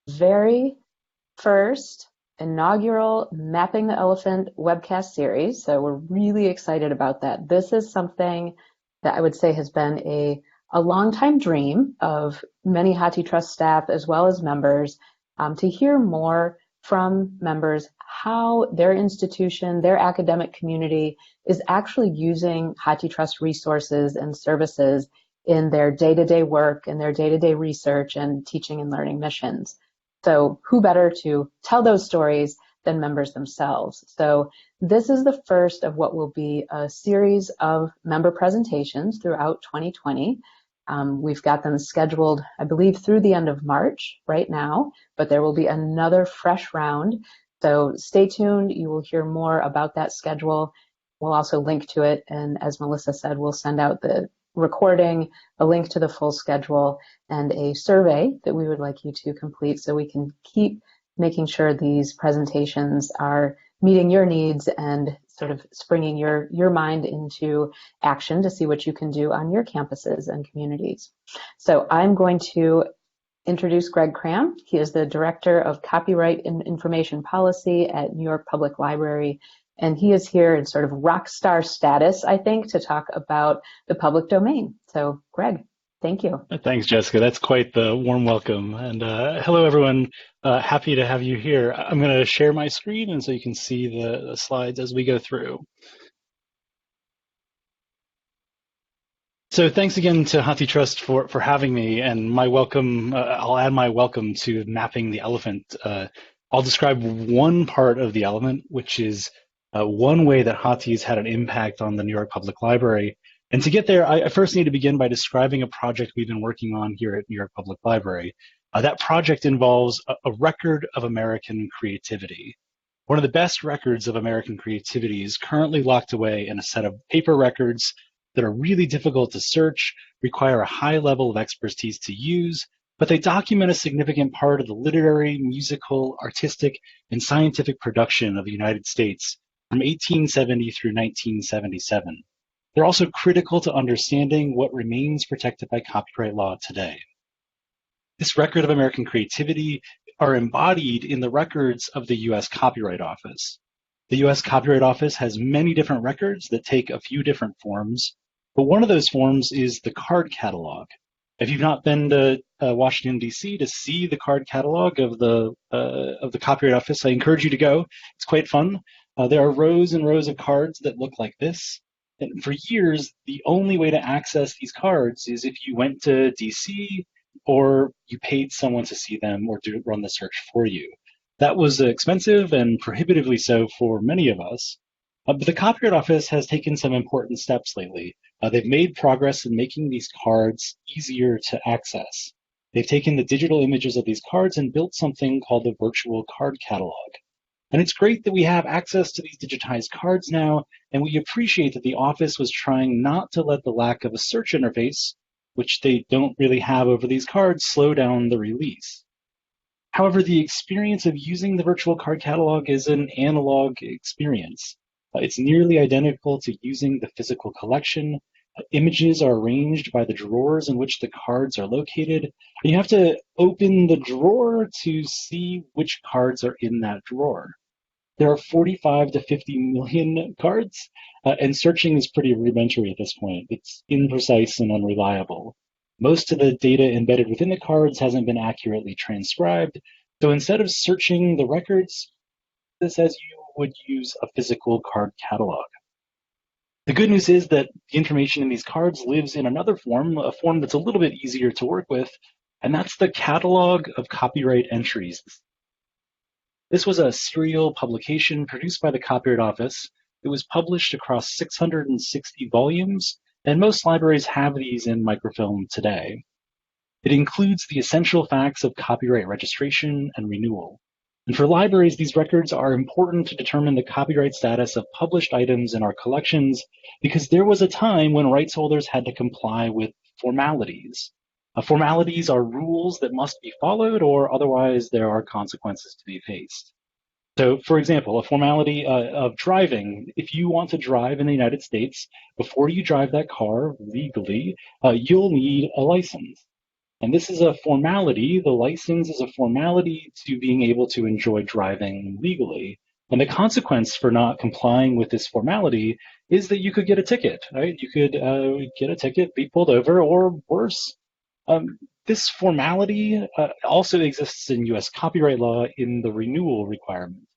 very first inaugural Mapping the Elephant webcast series. So we're really excited about that. This is something that I would say has been a long time dream of many HathiTrust staff as well as members, to hear more from members how their institution, their academic community is actually using HathiTrust resources and services in their day-to-day work and their day-to-day research and teaching and learning missions. So who better to tell those stories than members themselves? So this is the first of what will be a series of member presentations throughout 2020. We've got them scheduled, I believe, through the end of March right now, but there will be another fresh round. So stay tuned. You will hear more about that schedule. We'll also link to it. And as Melissa said, we'll send out the recording, a link to the full schedule, and a survey that we would like you to complete so we can keep making sure these presentations are meeting your needs and sort of springing your mind into action to see what you can do on your campuses and communities. So I'm going to introduce Greg Cram. He is the Director of Copyright and Information Policy at New York Public Library. And he is here in sort of rock star status, I think, to talk about the public domain. So, Greg, thank you. Thanks, Jessica. That's quite the warm welcome. And hello, everyone. Happy to have you here. I'm going to share my screen, and so you can see the slides as we go through. So thanks again to HathiTrust for having me, and my welcome. I'll add my welcome to Mapping the Elephant. I'll describe one part of the element, which is one way that Hathi's had an impact on the New York Public Library. And to get there, I first need to begin by describing a project we've been working on here at New York Public Library. That project involves a record of American creativity. One of the best records of American creativity is currently locked away in a set of paper records that are really difficult to search, require a high level of expertise to use, but they document a significant part of the literary, musical, artistic, and scientific production of the United States from 1870 through 1977. They're also critical to understanding what remains protected by copyright law today. This record of American creativity are embodied in the records of the U.S. Copyright Office. The U.S. Copyright Office has many different records that take a few different forms, but one of those forms is the card catalog. If you've not been to Washington, D.C. to see the card catalog of the Copyright Office, I encourage you to go. It's quite fun. There are rows and rows of cards that look like this. And for years, the only way to access these cards is if you went to DC or you paid someone to see them or to run the search for you. That was expensive and prohibitively so for many of us. But the Copyright Office has taken some important steps lately. They've made progress in making these cards easier to access. They've taken the digital images of these cards and built something called the virtual card catalog. And it's great that we have access to these digitized cards now, and we appreciate that the office was trying not to let the lack of a search interface, which they don't really have over these cards, slow down the release. However, the experience of using the virtual card catalog is an analog experience. It's nearly identical to using the physical collection. Images are arranged by the drawers in which the cards are located. And you have to open the drawer to see which cards are in that drawer. There are 45 to 50 million cards, and searching is pretty rudimentary at this point. It's imprecise and unreliable. Most of the data embedded within the cards hasn't been accurately transcribed, so instead of searching the records, this as you would use a physical card catalog. The good news is that the information in these cards lives in another form, a form that's a little bit easier to work with, and that's the catalog of copyright entries. This was a serial publication produced by the Copyright Office. It was published across 660 volumes, and most libraries have these in microfilm today. It includes the essential facts of copyright registration and renewal. And for libraries, these records are important to determine the copyright status of published items in our collections because there was a time when rights holders had to comply with formalities. Formalities are rules that must be followed or otherwise there are consequences to be faced. So, for example, a formality of driving, if you want to drive in the United States, before you drive that car legally, you'll need a license. And this is a formality. The license is a formality to being able to enjoy driving legally. And the consequence for not complying with this formality is that you could get a ticket, right? You could get a ticket, be pulled over, or worse. This formality also exists in US copyright law in the renewal requirement.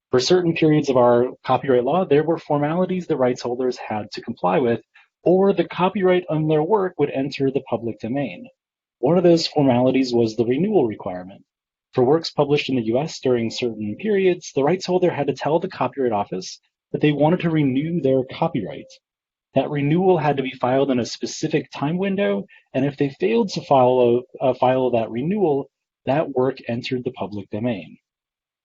For certain periods of our copyright law, there were formalities the rights holders had to comply with, or the copyright on their work would enter the public domain. One of those formalities was the renewal requirement. For works published in the US during certain periods, the rights holder had to tell the Copyright Office that they wanted to renew their copyright. That renewal had to be filed in a specific time window, and if they failed to file that renewal, that work entered the public domain.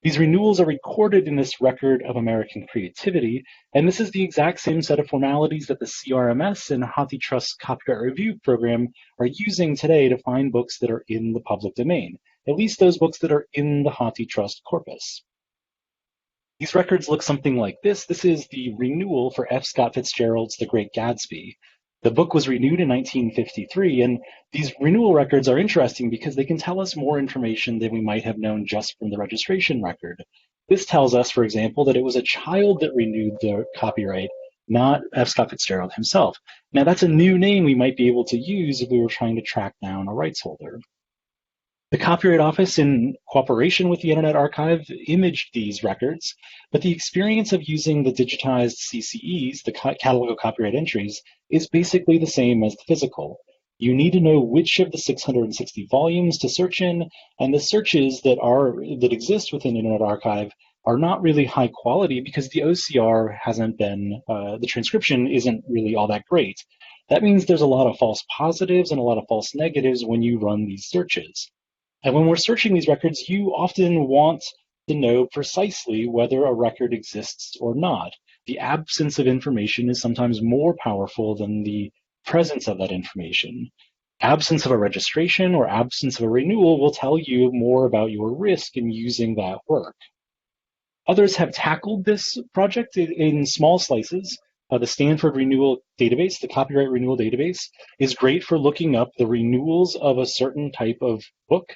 These renewals are recorded in this record of American creativity, and this is the exact same set of formalities that the CRMS and HathiTrust copyright review program are using today to find books that are in the public domain, at least those books that are in the HathiTrust corpus. These records look something like this. This is the renewal for F. Scott Fitzgerald's The Great Gatsby. The book was renewed in 1953, and these renewal records are interesting because they can tell us more information than we might have known just from the registration record. This tells us, for example, that it was a child that renewed the copyright, not F. Scott Fitzgerald himself. Now, that's a new name we might be able to use if we were trying to track down a rights holder. The Copyright Office, in cooperation with the Internet Archive, imaged these records, but the experience of using the digitized CCEs, the Catalog of Copyright Entries, is basically the same as the physical. You need to know which of the 660 volumes to search in, and the searches that exist within Internet Archive are not really high quality because the OCR hasn't been, the transcription isn't really all that great. That means there's a lot of false positives and a lot of false negatives when you run these searches. And when we're searching these records, you often want to know precisely whether a record exists or not. The absence of information is sometimes more powerful than the presence of that information. Absence of a registration or absence of a renewal will tell you more about your risk in using that work. Others have tackled this project in small slices. The Stanford Renewal Database, the Copyright Renewal Database, is great for looking up the renewals of a certain type of book,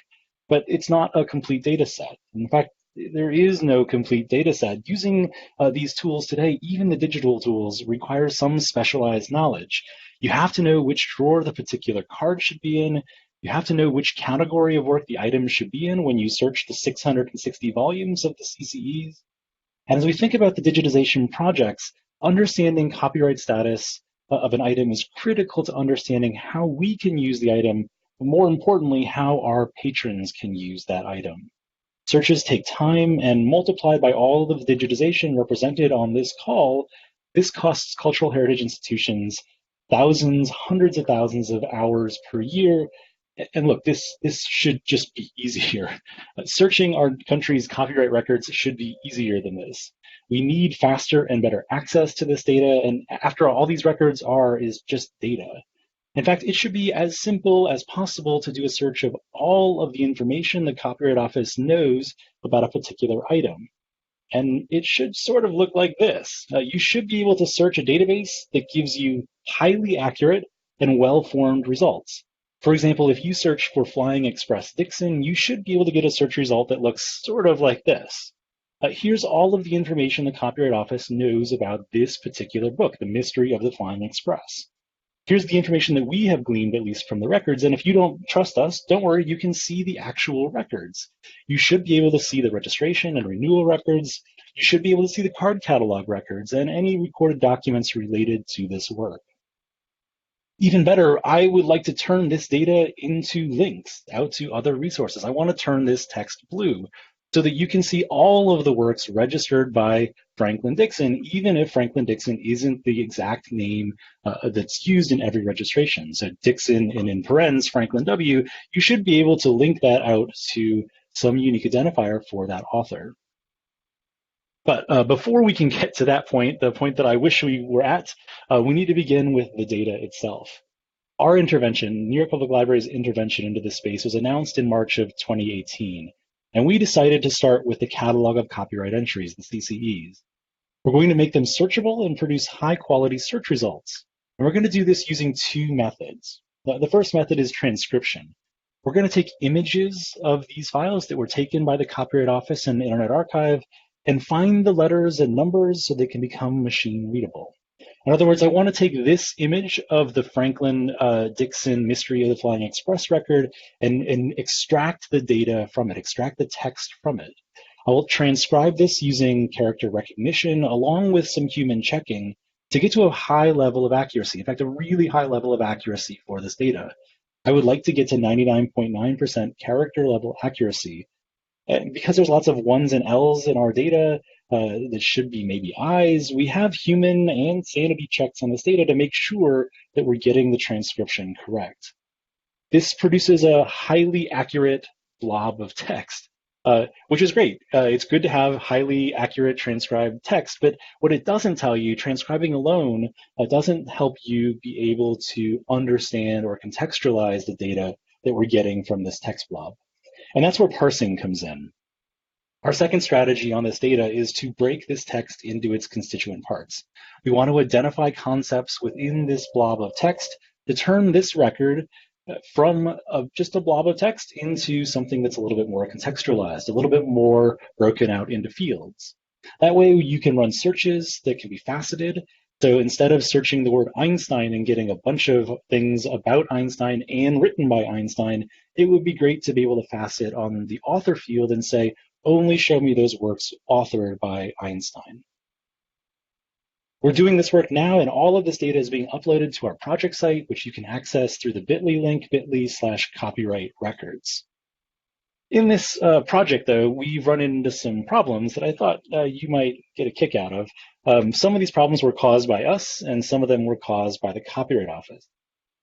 but it's not a complete data set. In fact, there is no complete data set. Using these tools today, even the digital tools, requires some specialized knowledge. You have to know which drawer the particular card should be in. You have to know which category of work the item should be in when you search the 660 volumes of the CCEs. And as we think about the digitization projects, understanding copyright status of an item is critical to understanding how we can use the item, but more importantly, how our patrons can use that item. Searches take time, and multiplied by all of the digitization represented on this call, this costs cultural heritage institutions thousands, hundreds of thousands of hours per year. And look, this should just be easier. Searching our country's copyright records should be easier than this. We need faster and better access to this data, and after all these records is just data. In fact, it should be as simple as possible to do a search of all of the information the Copyright Office knows about a particular item. And it should sort of look like this. You should be able to search a database that gives you highly accurate and well-formed results. For example, if you search for Flying Express Dixon, you should be able to get a search result that looks sort of like this. Here's all of the information the Copyright Office knows about this particular book, The Mystery of the Flying Express. Here's the information that we have gleaned, at least from the records. And if you don't trust us, don't worry, you can see the actual records. You should be able to see the registration and renewal records. You should be able to see the card catalog records and any recorded documents related to this work. Even better, I would like to turn this data into links out to other resources. I want to turn this text blue so that you can see all of the works registered by Franklin Dixon, even if Franklin Dixon isn't the exact name that's used in every registration. So Dixon and in parens, Franklin W., you should be able to link that out to some unique identifier for that author. But before we can get to that point, the point that I wish we were at, we need to begin with the data itself. Our intervention, New York Public Library's intervention into this space, was announced in March of 2018. And we decided to start with the Catalog of Copyright Entries, the CCEs. We're going to make them searchable and produce high-quality search results. And we're going to do this using two methods. The first method is transcription. We're going to take images of these files that were taken by the Copyright Office and Internet Archive and find the letters and numbers so they can become machine readable. In other words, I want to take this image of the Franklin Dixon Mystery of the Flying Express record and extract the data from it, extract the text from it. I will transcribe this using character recognition along with some human checking to get to a high level of accuracy. In fact, a really high level of accuracy for this data. I would like to get to 99.9% character level accuracy. And because there's lots of ones and L's in our data, that should be maybe I's, we have human and sanity checks on this data to make sure that we're getting the transcription correct. This produces a highly accurate blob of text, which is great. It's good to have highly accurate transcribed text, but what it doesn't tell you, transcribing alone, doesn't help you be able to understand or contextualize the data that we're getting from this text blob. And that's where parsing comes in. Our second strategy on this data is to break this text into its constituent parts. We want to identify concepts within this blob of text to turn this record from just a blob of text into something that's a little bit more contextualized, a little bit more broken out into fields. That way you can run searches that can be faceted. So instead of searching the word Einstein and getting a bunch of things about Einstein and written by Einstein, it would be great to be able to facet on the author field and say, only show me those works authored by Einstein. We're doing this work now, and all of this data is being uploaded to our project site, which you can access through the bit.ly link, bit.ly/copyright records. In this project, though, we've run into some problems that I thought you might get a kick out of. Some of these problems were caused by us, and some of them were caused by the Copyright Office.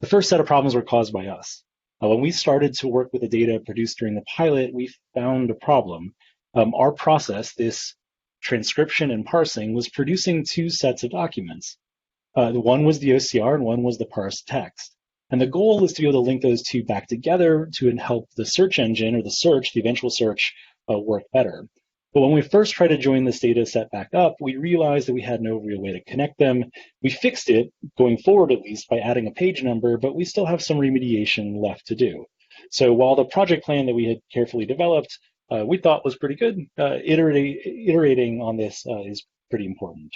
The first set of problems were caused by us. When we started to work with the data produced during the pilot, we found a problem. Our process, this transcription and parsing, was producing two sets of documents. One was the OCR and one was the parsed text. And the goal is to be able to link those two back together to help the search engine or the eventual search, work better. But when we first tried to join this data set back up, we realized that we had no real way to connect them. We fixed it, going forward at least, by adding a page number, but we still have some remediation left to do. So while the project plan that we had carefully developed, we thought was pretty good, iterating on this is pretty important.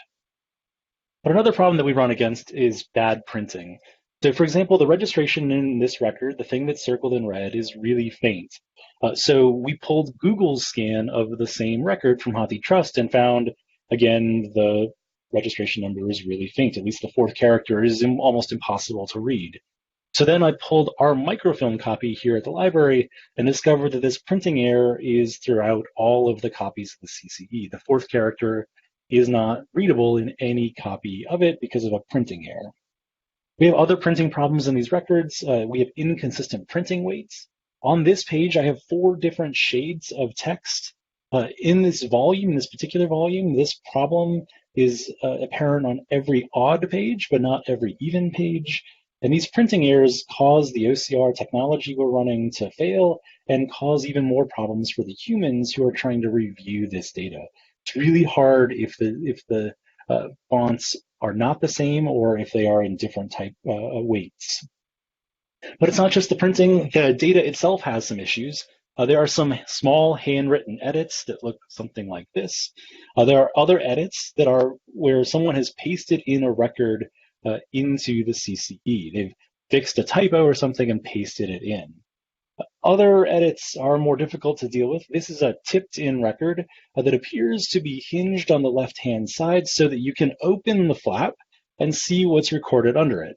But another problem that we run against is bad printing. So for example, the registration in this record, the thing that's circled in red, is really faint. So we pulled Google's scan of the same record from HathiTrust and found, again, the registration number is really faint. At least the fourth character is almost impossible to read. So then I pulled our microfilm copy here at the library and discovered that this printing error is throughout all of the copies of the CCE. The fourth character is not readable in any copy of it because of a printing error. We have other printing problems in these records. We have inconsistent printing weights. On this page, I have 4 different shades of text. In this particular volume, this problem is apparent on every odd page, but not every even page. And these printing errors cause the OCR technology we're running to fail and cause even more problems for the humans who are trying to review this data. It's really hard if the fonts are not the same or if they are in different type weights. But it's not just the printing. The data itself has some issues. There are some small handwritten edits that look something like this. There are other edits that are where someone has pasted in a record into the CCE. They've fixed a typo or something and pasted it in. Other edits are more difficult to deal with. This is a tipped in record that appears to be hinged on the left-hand side so that you can open the flap and see what's recorded under it.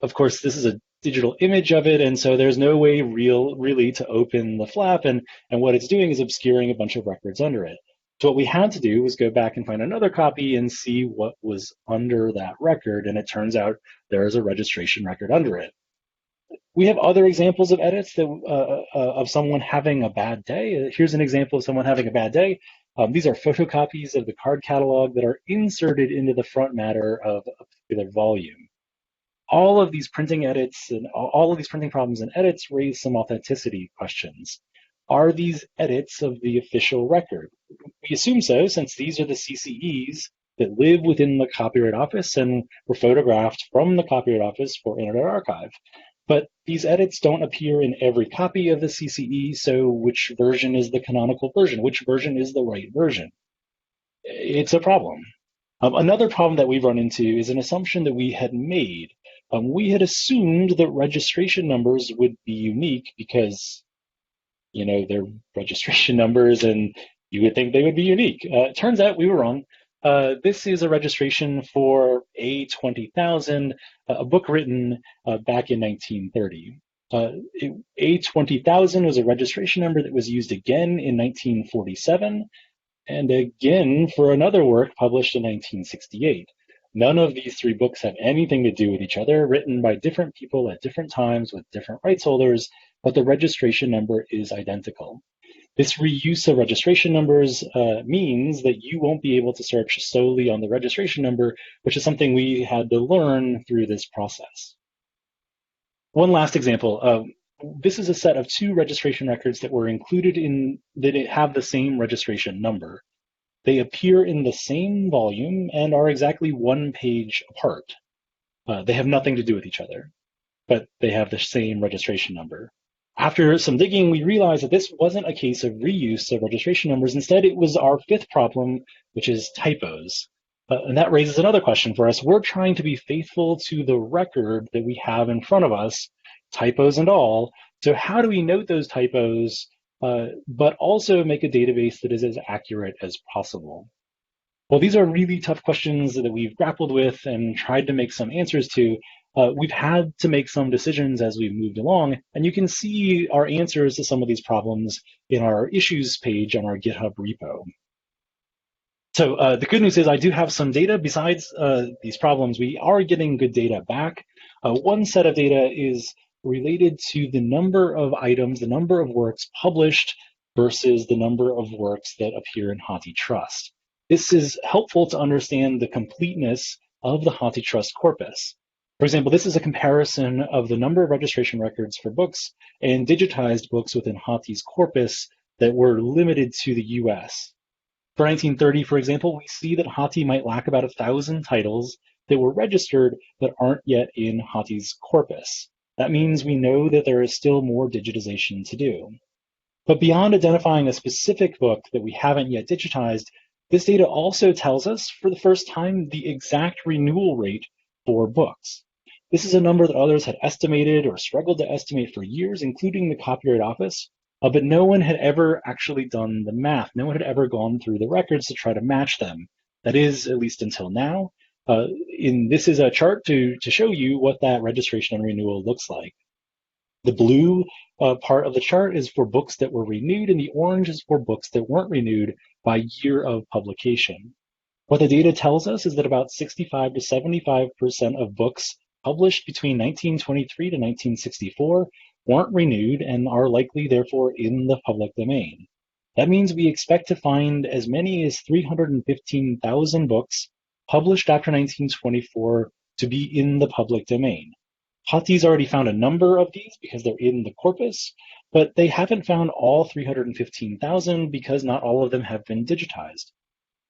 Of course, this is a digital image of it, and so there's no way really to open the flap, and what it's doing is obscuring a bunch of records under it. So what we had to do was go back and find another copy and see what was under that record, and it turns out there is a registration record under it. We have other examples of edits that, of someone having a bad day. Here's an example of someone having a bad day. These are photocopies of the card catalog that are inserted into the front matter of a particular volume. All of these printing edits and all of these printing problems and edits raise some authenticity questions. Are these edits of the official record? We assume so, since these are the CCEs that live within the Copyright Office and were photographed from the Copyright Office for Internet Archive. But these edits don't appear in every copy of the CCE, so which version is the canonical version? Which version is the right version? It's a problem. Another problem that we've run into is an assumption that we had made. We had assumed that registration numbers would be unique because, they're registration numbers and you would think they would be unique. It turns out we were wrong. This is a registration for A20,000, a book written back in 1930. A20,000 was a registration number that was used again in 1947 and again for another work published in 1968. None of these three books have anything to do with each other, written by different people at different times with different rights holders, but the registration number is identical. This reuse of registration numbers means that you won't be able to search solely on the registration number, which is something we had to learn through this process. One last example. This is a set of two registration records that were included that have the same registration number. They appear in the same volume and are exactly one page apart. They have nothing to do with each other, but they have the same registration number. After some digging, we realized that this wasn't a case of reuse of registration numbers. Instead, it was our fifth problem, which is typos. And that raises another question for us. We're trying to be faithful to the record that we have in front of us, typos and all. So how do we note those typos, but also make a database that is as accurate as possible? Well, these are really tough questions that we've grappled with and tried to make some answers to. We've had to make some decisions as we've moved along, and you can see our answers to some of these problems in our issues page on our GitHub repo. So the good news is I do have some data. Besides these problems, we are getting good data back. One set of data is related to the number of items, the number of works published versus the number of works that appear in HathiTrust. This is helpful to understand the completeness of the HathiTrust corpus. For example, this is a comparison of the number of registration records for books and digitized books within Hathi's corpus that were limited to the US. For 1930, for example, we see that Hathi might lack about 1,000 titles that were registered but aren't yet in Hathi's corpus. That means we know that there is still more digitization to do. But beyond identifying a specific book that we haven't yet digitized, this data also tells us, for the first time, the exact renewal rate for books. This is a number that others had estimated or struggled to estimate for years, including the Copyright Office, but no one had ever actually done the math. No one had ever gone through the records to try to match them. That is, at least until now. This is a chart to show you what that registration and renewal looks like. The blue part of the chart is for books that were renewed, and the orange is for books that weren't renewed by year of publication. What the data tells us is that about 65 to 75% of books published between 1923 to 1964 weren't renewed and are likely, therefore, in the public domain. That means we expect to find as many as 315,000 books published after 1924 to be in the public domain. Hathi's already found a number of these because they're in the corpus, but they haven't found all 315,000 because not all of them have been digitized.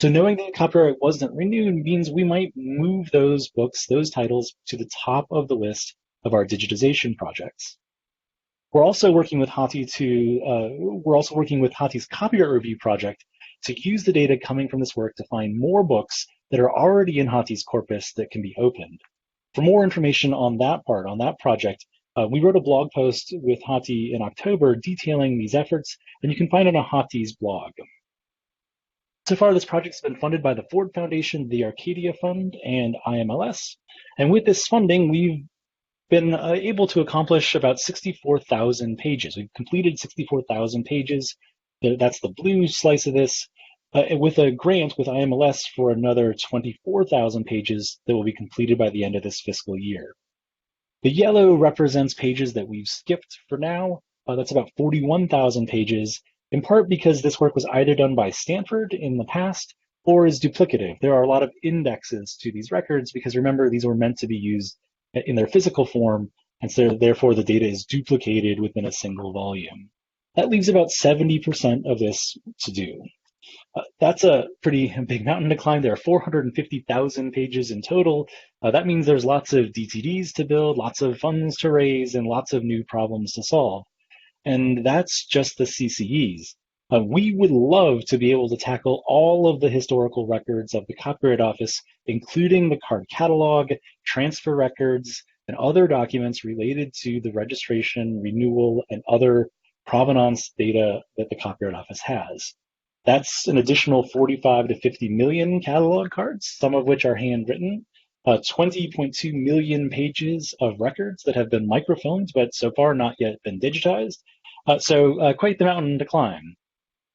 So knowing that copyright wasn't renewed means we might move those books, those titles, to the top of the list of our digitization projects. We're also working with Hathi's copyright review project to use the data coming from this work to find more books that are already in Hathi's corpus that can be opened. For more information on that project, we wrote a blog post with Hathi in October detailing these efforts, and you can find it on Hathi's blog. So far, this project has been funded by the Ford Foundation, the Arcadia Fund, and IMLS. And with this funding, we've been able to accomplish about 64,000 pages. We've completed 64,000 pages. That's the blue slice of this, with a grant with IMLS for another 24,000 pages that will be completed by the end of this fiscal year. The yellow represents pages that we've skipped for now. That's about 41,000 pages, in part because this work was either done by Stanford in the past or is duplicative. There are a lot of indexes to these records because remember, these were meant to be used in their physical form, and so therefore the data is duplicated within a single volume. That leaves about 70% of this to do. That's a pretty big mountain to climb. There are 450,000 pages in total. That means there's lots of DTDs to build, lots of funds to raise, and lots of new problems to solve. And that's just the CCEs. We would love to be able to tackle all of the historical records of the Copyright Office, including the card catalog, transfer records, and other documents related to the registration, renewal, and other provenance data that the Copyright Office has. That's an additional 45 to 50 million catalog cards, some of which are handwritten, 20.2 million pages of records that have been microfilmed, but so far not yet been digitized. So quite the mountain to climb.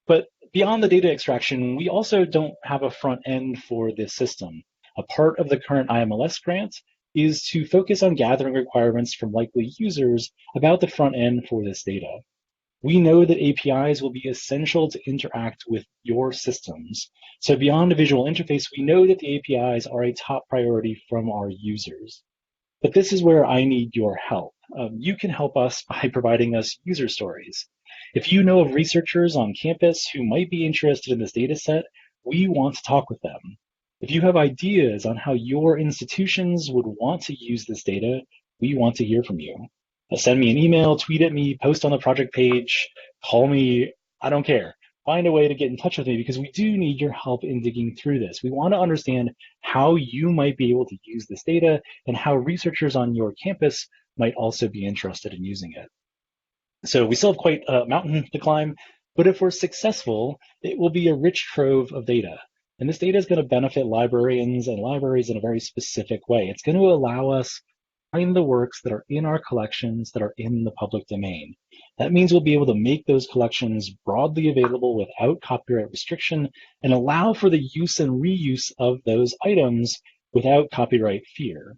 But beyond the data extraction, we also don't have a front end for this system. A part of the current IMLS grant is to focus on gathering requirements from likely users about the front end for this data. We know that APIs will be essential to interact with your systems. So beyond a visual interface, we know that the APIs are a top priority from our users. But this is where I need your help. You can help us by providing us user stories. If you know of researchers on campus who might be interested in this data set, we want to talk with them. If you have ideas on how your institutions would want to use this data, we want to hear from you. Send me an email, tweet at me, post on the project page, call me, I don't care. Find a way to get in touch with me because we do need your help in digging through this. We want to understand how you might be able to use this data and how researchers on your campus might also be interested in using it. So we still have quite a mountain to climb, but if we're successful, it will be a rich trove of data. And this data is going to benefit librarians and libraries in a very specific way. It's going to allow us find the works that are in our collections that are in the public domain. That means we'll be able to make those collections broadly available without copyright restriction and allow for the use and reuse of those items without copyright fear.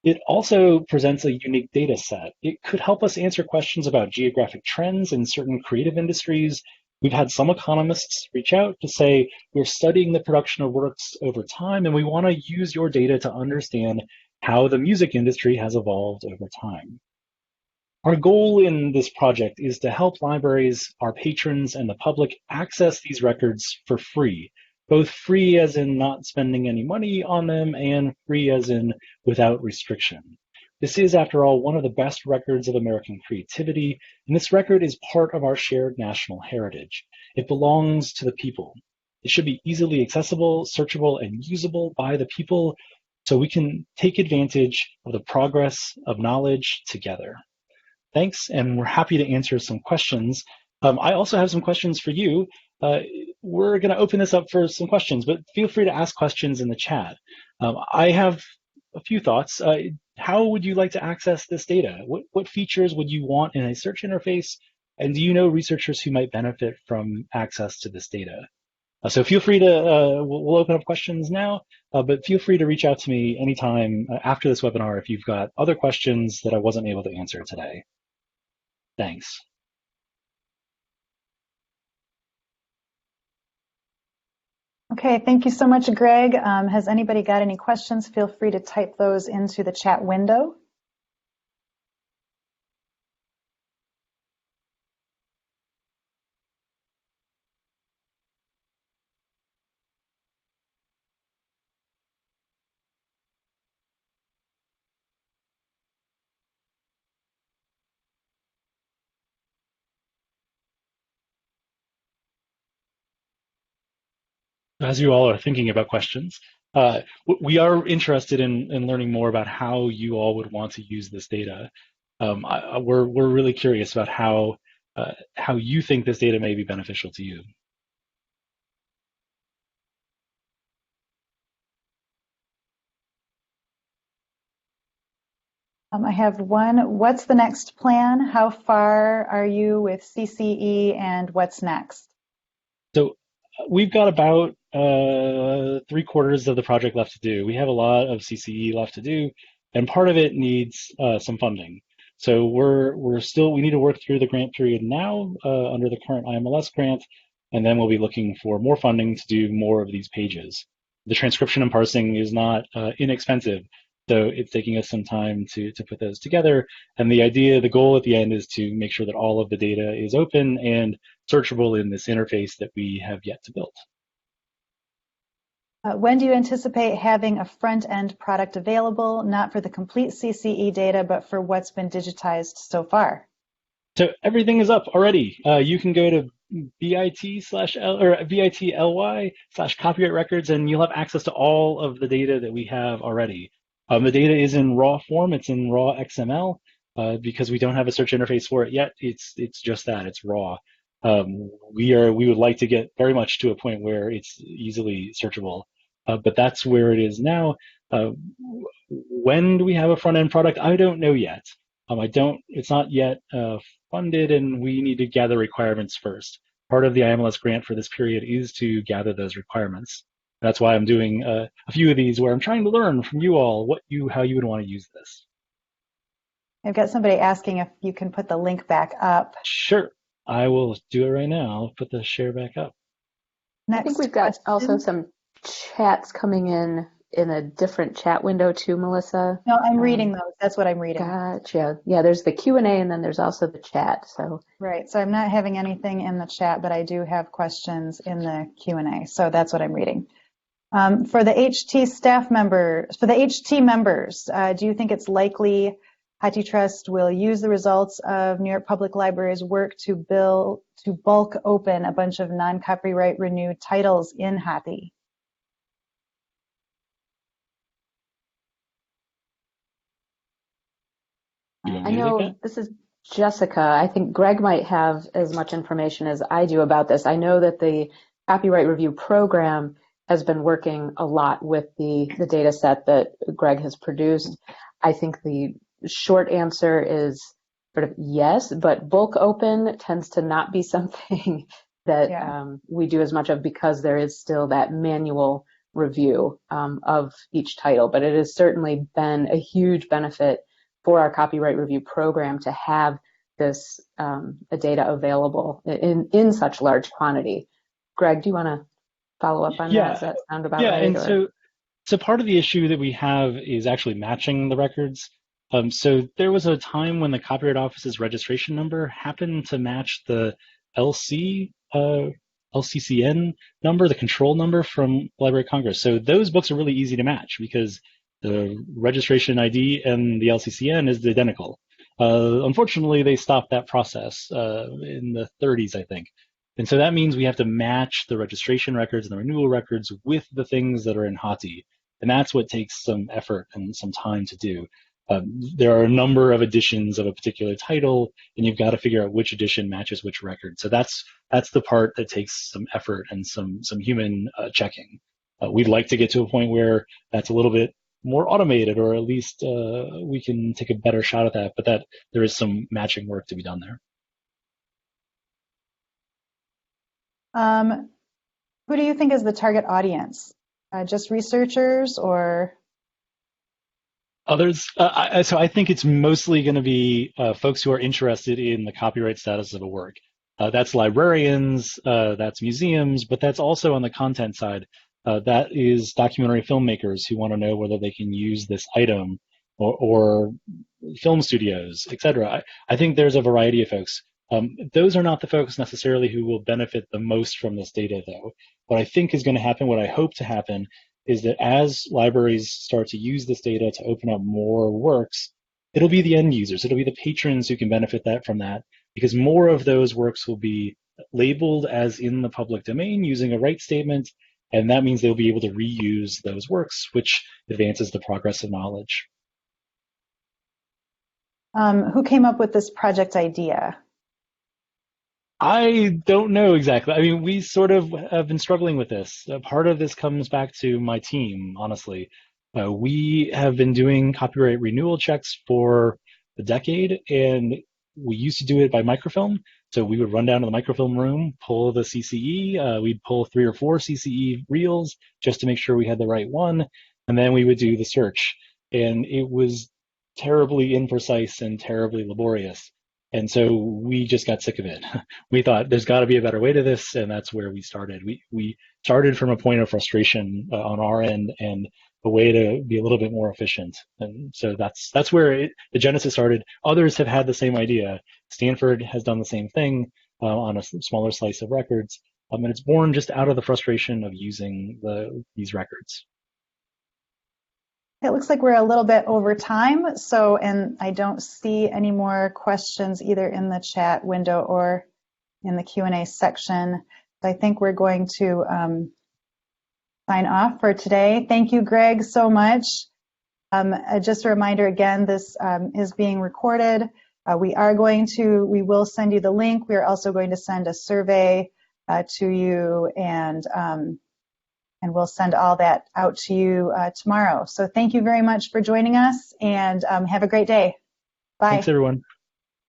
It also presents a unique data set. It could help us answer questions about geographic trends in certain creative industries. We've had some economists reach out to say, we're studying the production of works over time, and we want to use your data to understand how the music industry has evolved over time. Our goal in this project is to help libraries, our patrons, and the public access these records for free, both free as in not spending any money on them and free as in without restriction. This is, after all, one of the best records of American creativity, and this record is part of our shared national heritage. It belongs to the people. It should be easily accessible, searchable, and usable by the people so we can take advantage of the progress of knowledge together. Thanks, and we're happy to answer some questions. I also have some questions for you. We're going to open this up for some questions, but feel free to ask questions in the chat. I have a few thoughts. How would you like to access this data? What features would you want in a search interface? And do you know researchers who might benefit from access to this data? So feel free to, we'll open up questions now, but feel free to reach out to me anytime after this webinar if you've got other questions that I wasn't able to answer today. Thanks. Okay, thank you so much, Greg. Has anybody got any questions? Feel free to type those into the chat window. As you all are thinking about questions, we are interested in learning more about how you all would want to use this data. We're really curious about how you think this data may be beneficial to you. I have one. What's the next plan? How far are you with CCE and what's next? So we've got about 3/4 of the project left to do. We have a lot of CCE left to do, and part of it needs some funding. So we need to work through the grant period now under the current IMLS grant, and then we'll be looking for more funding to do more of these pages. The transcription and parsing is not inexpensive, so it's taking us some time to put those together. And the goal at the end is to make sure that all of the data is open and searchable in this interface that we have yet to build. When do you anticipate having a front-end product available, not for the complete CCE data, but for what's been digitized so far? So everything is up already. You can go to bit/l or bit.ly/copyright records, and you'll have access to all of the data that we have already. The data is in raw form. It's in raw XML because we don't have a search interface for it yet. It's just that it's raw. We would like to get very much to a point where it's easily searchable, but that's where it is now. Uh, when do we have a front end product? I don't know yet. I don't. It's not yet funded, and we need to gather requirements first. Part of the IMLS grant for this period is to gather those requirements. That's why I'm doing a few of these where I'm trying to learn from you all how you would want to use this. I've got somebody asking if you can put the link back up. Sure, I will do it right now. I'll put the share back up. I think we've got also some chats coming in a different chat window too, Melissa. No, I'm reading those. That's what I'm reading. Gotcha. Yeah, there's the Q&A and then there's also the chat. So right. So I'm not having anything in the chat, but I do have questions in the Q&A. So that's what I'm reading. For the HT staff members, do you think it's likely HathiTrust will use the results of New York Public Library's work to bulk open a bunch of non-copyright renewed titles in Hathi? I know this is Jessica. I think Greg might have as much information as I do about this. I know that the Copyright Review Program has been working a lot with the data set that Greg has produced. I think the short answer is sort of yes, but bulk open tends to not be something that we do as much of because there is still that manual review of each title. But it has certainly been a huge benefit for our Copyright Review Program to have this data available in such large quantity. Greg, do you want to follow up on that? Does that sound about right? And so part of the issue that we have is actually matching the records. So there was a time when the Copyright Office's registration number happened to match the LCCN number, the control number from Library of Congress. So those books are really easy to match because the registration ID and the LCCN is identical. Unfortunately, they stopped that process in the 30s, I think. And so that means we have to match the registration records and the renewal records with the things that are in Hathi. And that's what takes some effort and some time to do. There are a number of editions of a particular title, and you've got to figure out which edition matches which record. So that's the part that takes some effort and some human checking. We'd like to get to a point where that's a little bit more automated, or at least we can take a better shot at that, but that there is some matching work to be done there. Who do you think is the target audience? Just researchers or others? So I think it's mostly going to be folks who are interested in the copyright status of a work. That's librarians, that's museums, but that's also on the content side. That is documentary filmmakers who want to know whether they can use this item, or film studios, etc. I think there's a variety of folks. Those are not the folks necessarily who will benefit the most from this data, though. What I think is going to happen, what I hope to happen, is that as libraries start to use this data to open up more works, it'll be the end users, it'll be the patrons who can benefit from that, because more of those works will be labeled as in the public domain using a right statement, and that means they'll be able to reuse those works, which advances the progress of knowledge. Who came up with this project idea? I don't know exactly. I mean, we sort of have been struggling with this. Part of this comes back to my team, honestly. We have been doing copyright renewal checks for a decade, and we used to do it by microfilm. So we would run down to the microfilm room, pull the CCE. We'd pull 3 or 4 CCE reels just to make sure we had the right one, and then we would do the search. And it was terribly imprecise and terribly laborious. And so we just got sick of it. We thought there's got to be a better way to this, and that's where we started. We started from a point of frustration on our end and a way to be a little bit more efficient. And so that's where the genesis started. Others have had the same idea. Stanford has done the same thing on a smaller slice of records. And it's born just out of the frustration of using these records. It looks like we're a little bit over time, and I don't see any more questions either in the chat window or in the Q&A section. So I think we're going to sign off for today. Thank you, Greg, so much. Just a reminder again, this is being recorded. We will send you the link. We are also going to send a survey to you, and we'll send all that out to you tomorrow. So thank you very much for joining us, and have a great day. Bye. Thanks, everyone.